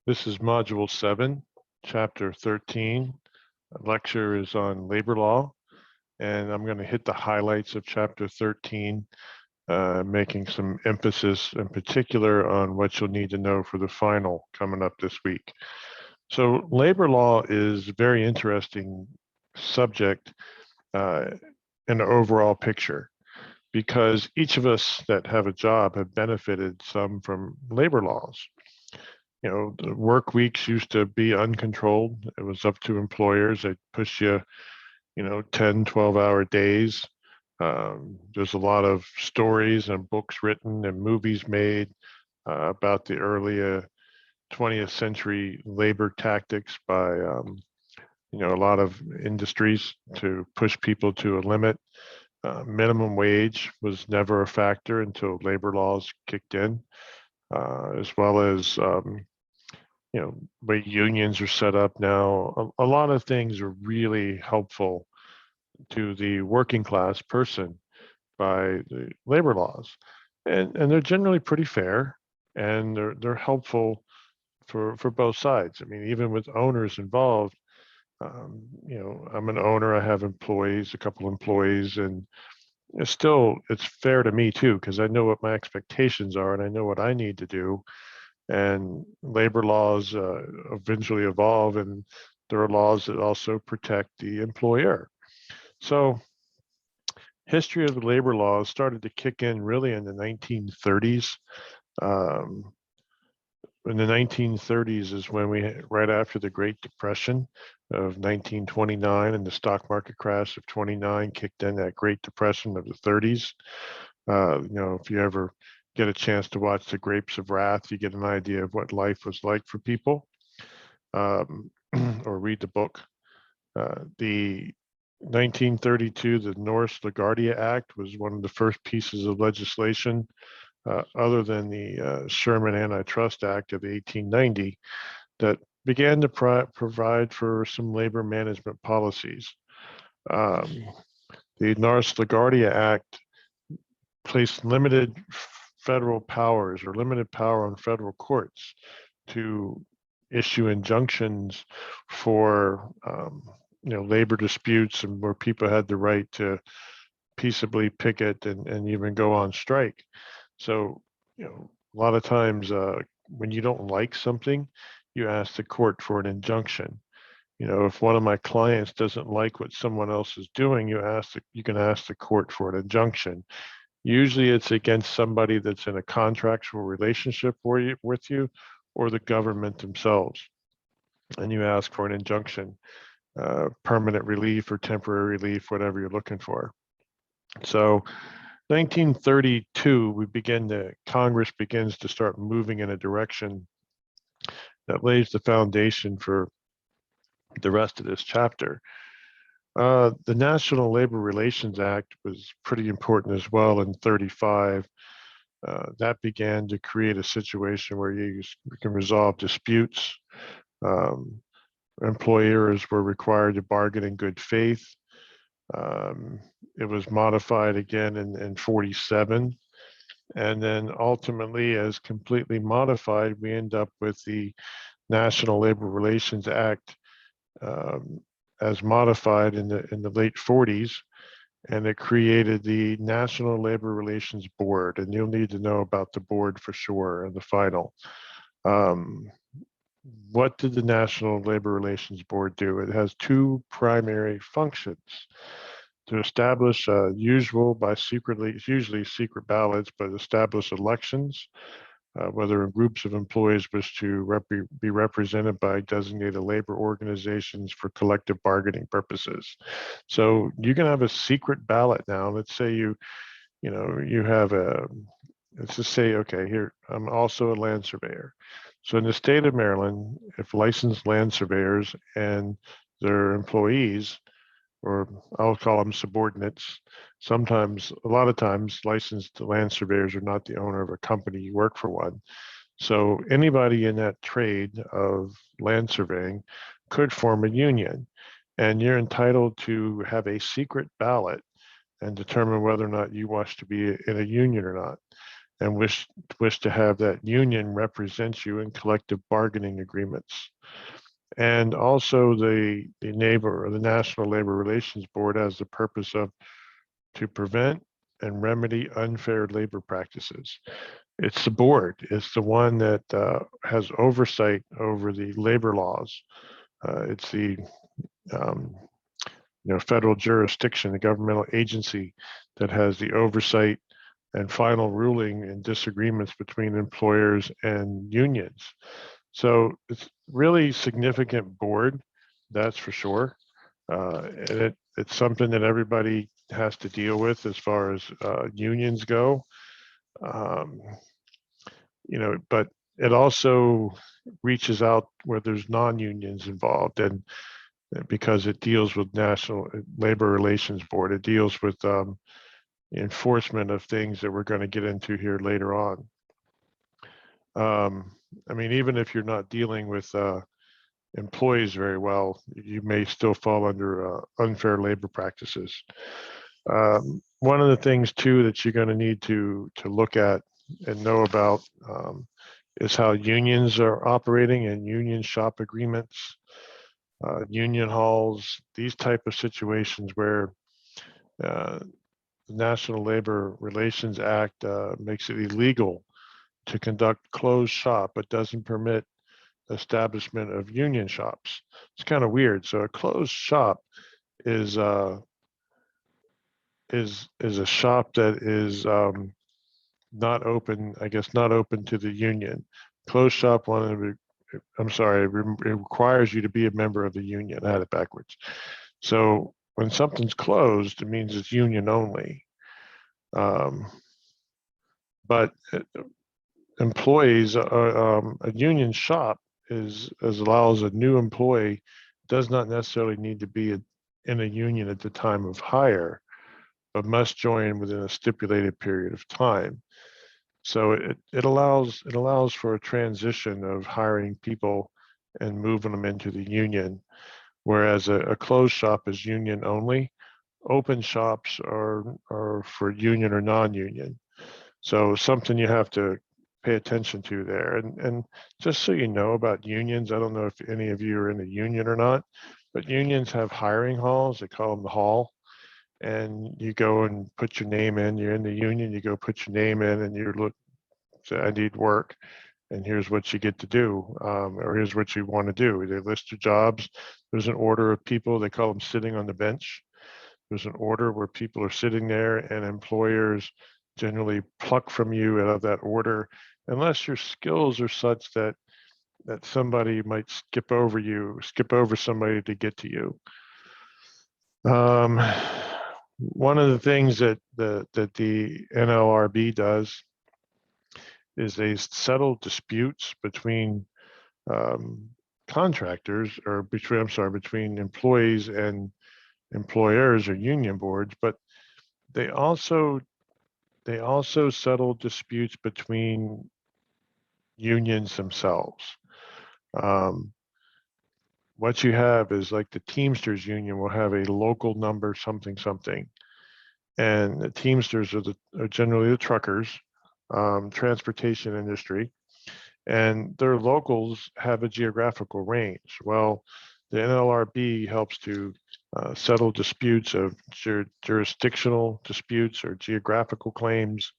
This is Module 7, Chapter 13. The lecture is on labor law, and I'm going to hit the highlights of Chapter 13, making some emphasis in particular on what you'll need to know for the final coming up this week. So labor law is a very interesting subject in the overall picture, because each of us that have a job have benefited some from labor laws. You know, the work weeks used to be uncontrolled. It was up to employers. They'd push you, 10, 12-hour days. There's a lot of stories and books written and movies made about the early 20th century labor tactics by, a lot of industries to push people to a limit. Minimum wage was never a factor until labor laws kicked in, as well as way unions are set up now. A lot of things are really helpful to the working class person by the labor laws, and they're generally pretty fair, and they're helpful for both sides. I mean, even with owners involved, I'm an owner. I have employees, a couple employees, and it's fair to me too, because I know what my expectations are and I know what I need to do. And labor laws eventually evolve, and there are laws that also protect the employer. So history of the labor laws started to kick in really in the 1930s. In the 1930s is when right after the Great Depression of 1929 and the stock market crash of 29 kicked in that Great Depression of the 30s. If you ever get a chance to watch The Grapes of Wrath, you get an idea of what life was like for people, or read the book. The 1932, the Norris-LaGuardia Act was one of the first pieces of legislation, other than the Sherman Antitrust Act of 1890, that began to provide for some labor management policies. The Norris-LaGuardia Act placed limited federal powers or limited power on federal courts to issue injunctions for labor disputes, and where people had the right to peaceably picket and even go on strike. So, a lot of times when you don't like something, you ask the court for an injunction. If one of my clients doesn't like what someone else is doing, you can ask the court for an injunction. Usually it's against somebody that's in a contractual relationship with you or the government themselves. And you ask for an injunction, permanent relief or temporary relief, whatever you're looking for. So 1932, Congress begins to start moving in a direction that lays the foundation for the rest of this chapter. The National Labor Relations Act was pretty important as well in 35. That began to create a situation where you can resolve disputes. Employers were required to bargain in good faith. It was modified again in 47. And then ultimately, as completely modified, we end up with the National Labor Relations Act as modified in the late 40s, and it created the National Labor Relations Board, and you'll need to know about the board for sure in the final. What did the National Labor Relations Board do? It has two primary functions: to establish usually secret ballots, but establish elections, whether groups of employees wish to be represented by designated labor organizations for collective bargaining purposes. So you can have a secret ballot now. Let's say you have let's just say, okay, here, I'm also a land surveyor. So in the state of Maryland, if licensed land surveyors and their employees, or I'll call them subordinates. A lot of times, licensed land surveyors are not the owner of a company, you work for one. So anybody in that trade of land surveying could form a union, and you're entitled to have a secret ballot and determine whether or not you wish to be in a union or not. and wish to have that union represent you in collective bargaining agreements. And also the NABOR, or the National Labor Relations Board, has the purpose of to prevent and remedy unfair labor practices. It's the board. It's the one that has oversight over the labor laws. It's the federal jurisdiction, the governmental agency that has the oversight and final ruling in disagreements between employers and unions. So it's really significant board, that's for sure. And it's something that everybody has to deal with as far as unions go. But it also reaches out where there's non-unions involved, and because it deals with National Labor Relations Board, it deals with enforcement of things that we're going to get into here later on. I mean, even if you're not dealing with employees very well, you may still fall under unfair labor practices. One of the things too that you're going to need to look at and know about is how unions are operating and union shop agreements, union halls, these type of situations where the National Labor Relations Act makes it illegal to conduct closed shop, but doesn't permit establishment of union shops. It's kind of weird. So a closed shop is a shop that is not open, I guess, not open to the union. Closed shop it requires you to be a member of the union. I had it backwards. So when something's closed, it means it's union only. But employees, a union shop allows a new employee, does not necessarily need to be in a union at the time of hire, but must join within a stipulated period of time. So it allows for a transition of hiring people and moving them into the union, whereas a closed shop is union only. Open shops are for union or non-union. So something you have to pay attention to there. And just so you know about unions, I don't know if any of you are in a union or not, but unions have hiring halls. They call them the hall. And you go and put your name in. You're in the union, you go put your name in, and you say, I need work, and here's what you get to do, or here's what you want to do. They list your jobs. There's an order of people. They call them sitting on the bench. There's an order where people are sitting there, and employers generally pluck from you out of that order, unless your skills are such that somebody might skip over somebody to get to you. One of the things that the NLRB does is they settle disputes between contractors, or between employees and employers or union boards, but they also settle disputes between unions themselves. What you have is, like, the Teamsters union will have a local number something, and the Teamsters are generally the truckers, transportation industry, and their locals have a geographical range. Well, the NLRB helps to settle disputes of jurisdictional disputes or geographical claims.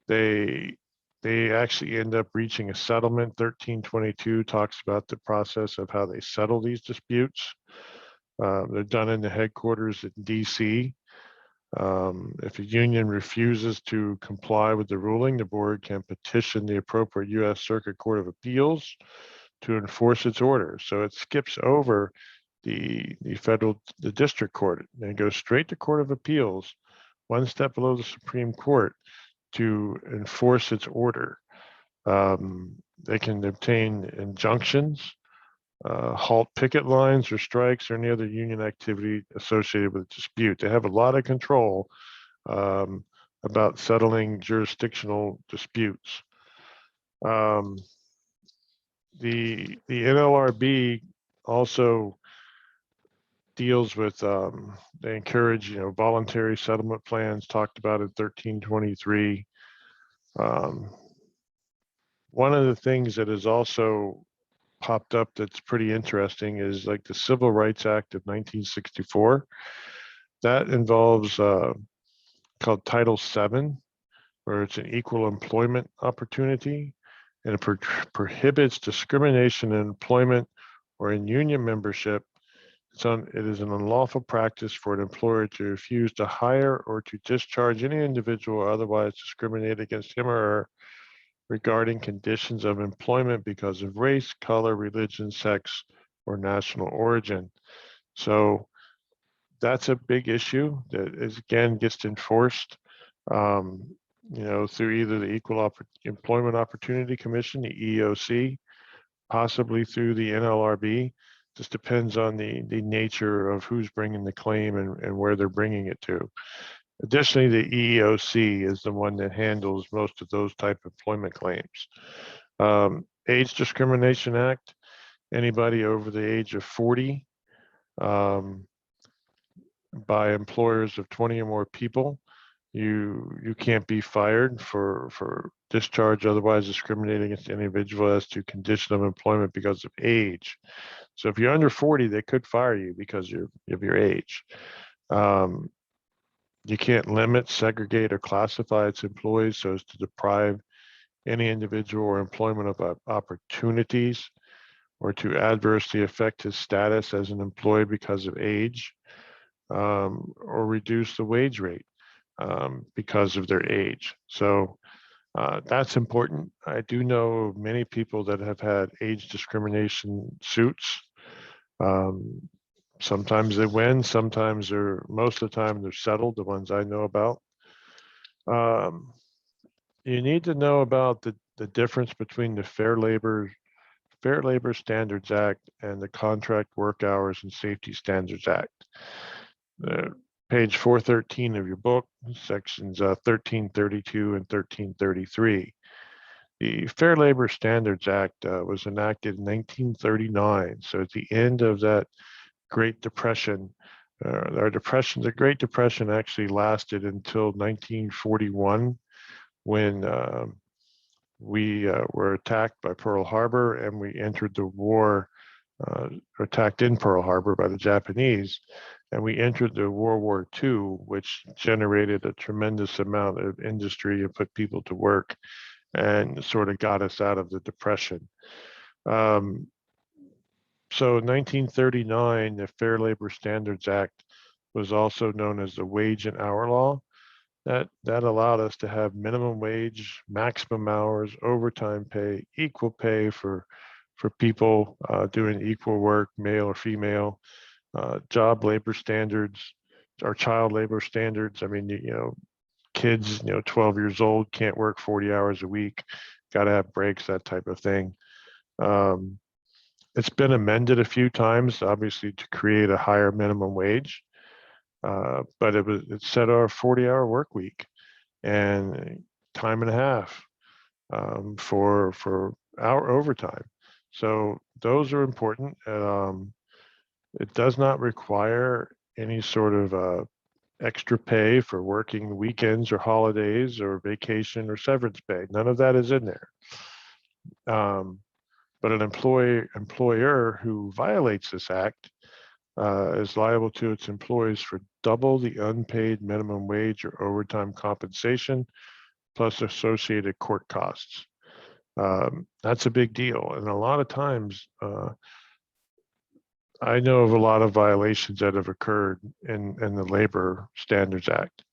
They actually end up reaching a settlement. 1322 talks about the process of how they settle these disputes. They're done in the headquarters in DC. If a union refuses to comply with the ruling, the board can petition the appropriate U.S. Circuit Court of Appeals to enforce its order. So it skips over the district court and goes straight to Court of Appeals, one step below the Supreme Court, to enforce its order. They can obtain injunctions, halt picket lines or strikes or any other union activity associated with a dispute. They have a lot of control about settling jurisdictional disputes. The NLRB also deals with, they encourage, voluntary settlement plans talked about in 1323. One of the things that has also popped up that's pretty interesting is like the Civil Rights Act of 1964. That involves called Title VII, where it's an equal employment opportunity, and it prohibits discrimination in employment or in union membership. It is an unlawful practice for an employer to refuse to hire or to discharge any individual or otherwise discriminate against him or her regarding conditions of employment because of race, color, religion, sex, or national origin. So that's a big issue that is, again, gets enforced through either the Equal Employment Opportunity Commission, the EEOC, possibly through the NLRB. Just depends on the nature of who's bringing the claim and where they're bringing it to. Additionally, the EEOC is the one that handles most of those type of employment claims. Age Discrimination Act, anybody over the age of 40 by employers of 20 or more people, you can't be fired for discharge otherwise discriminating against an individual as to condition of employment because of age. So if you're under 40, they could fire you because of your age. You can't limit, segregate, or classify its employees so as to deprive any individual or employment of opportunities or to adversely affect his status as an employee because of age, or reduce the wage rate because of their age. So that's important. I do know many people that have had age discrimination suits. Sometimes they win, sometimes most of the time they're settled, the ones I know about. You need to know about the difference between the Fair Labor Standards Act and the Contract Work Hours and Safety Standards Act. Page 413 of your book, sections 1332 and 1333. The Fair Labor Standards Act was enacted in 1939. So at the end of that Great Depression, the Great Depression actually lasted until 1941 when we were attacked by Pearl Harbor and we entered the war, attacked in Pearl Harbor by the Japanese. And we entered the World War II, which generated a tremendous amount of industry and put people to work and sort of got us out of the Depression. So in 1939, the Fair Labor Standards Act was also known as the Wage and Hour Law. That allowed us to have minimum wage, maximum hours, overtime pay, equal pay for people doing equal work, male or female, job labor standards, or child labor standards. I mean, kids, 12 years old can't work 40 hours a week, got to have breaks, that type of thing. It's been amended a few times, obviously, to create a higher minimum wage, but it set our 40-hour work week and time and a half for our overtime. So those are important. It does not require any sort of extra pay for working weekends or holidays or vacation or severance pay. None of that is in there. But an employer who violates this act is liable to its employees for double the unpaid minimum wage or overtime compensation, plus associated court costs. That's a big deal. And a lot of times, I know of a lot of violations that have occurred in the Labor Standards Act.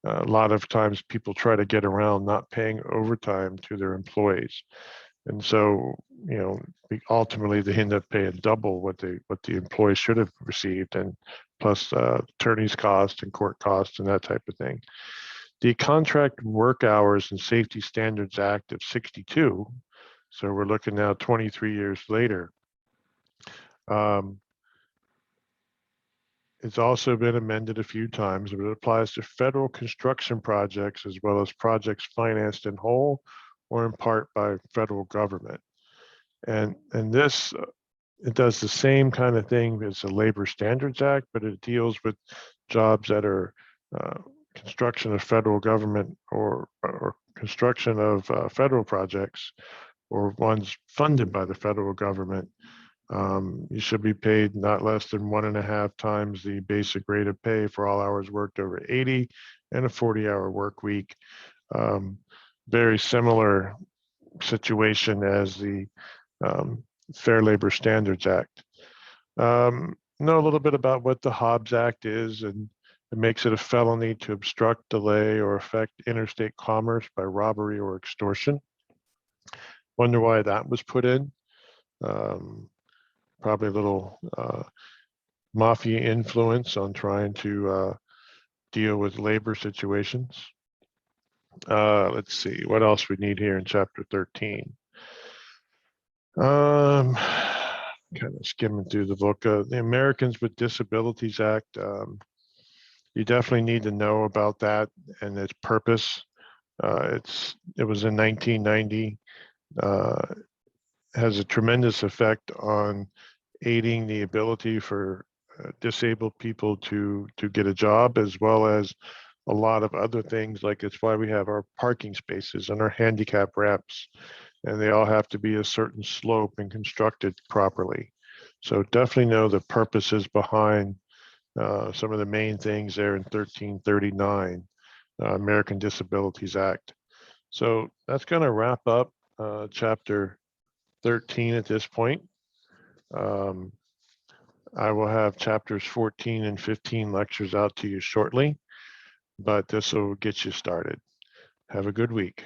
A lot of times people try to get around not paying overtime to their employees. And so, ultimately they end up paying double what the employee should have received, and plus attorney's costs and court costs and that type of thing. The Contract Work Hours and Safety Standards Act of 62, so we're looking now 23 years later, it's also been amended a few times, but it applies to federal construction projects as well as projects financed in whole or in part by federal government. And this it does the same kind of thing as the Labor Standards Act, but it deals with jobs that are construction of federal government or construction of federal projects or ones funded by the federal government. You should be paid not less than 1.5 times the basic rate of pay for all hours worked over 80 and a 40-hour work week. Very similar situation as the Fair Labor Standards Act. Know a little bit about what the Hobbs Act is, and it makes it a felony to obstruct, delay, or affect interstate commerce by robbery or extortion. Wonder why that was put in. Probably a little mafia influence on trying to deal with labor situations. Let's see what else we need here in chapter 13. Kind of skimming through the book. The Americans with Disabilities Act. You definitely need to know about that and its purpose. It was in 1990. Has a tremendous effect on aiding the ability for disabled people to get a job, as well as a lot of other things. Like it's why we have our parking spaces and our handicap ramps, and they all have to be a certain slope and constructed properly. So definitely know the purposes behind some of the main things there in 1339, American Disabilities Act. So that's going to wrap up chapter 13 at this point. I will have chapters 14 and 15 lectures out to you shortly, but this will get you started. Have a good week.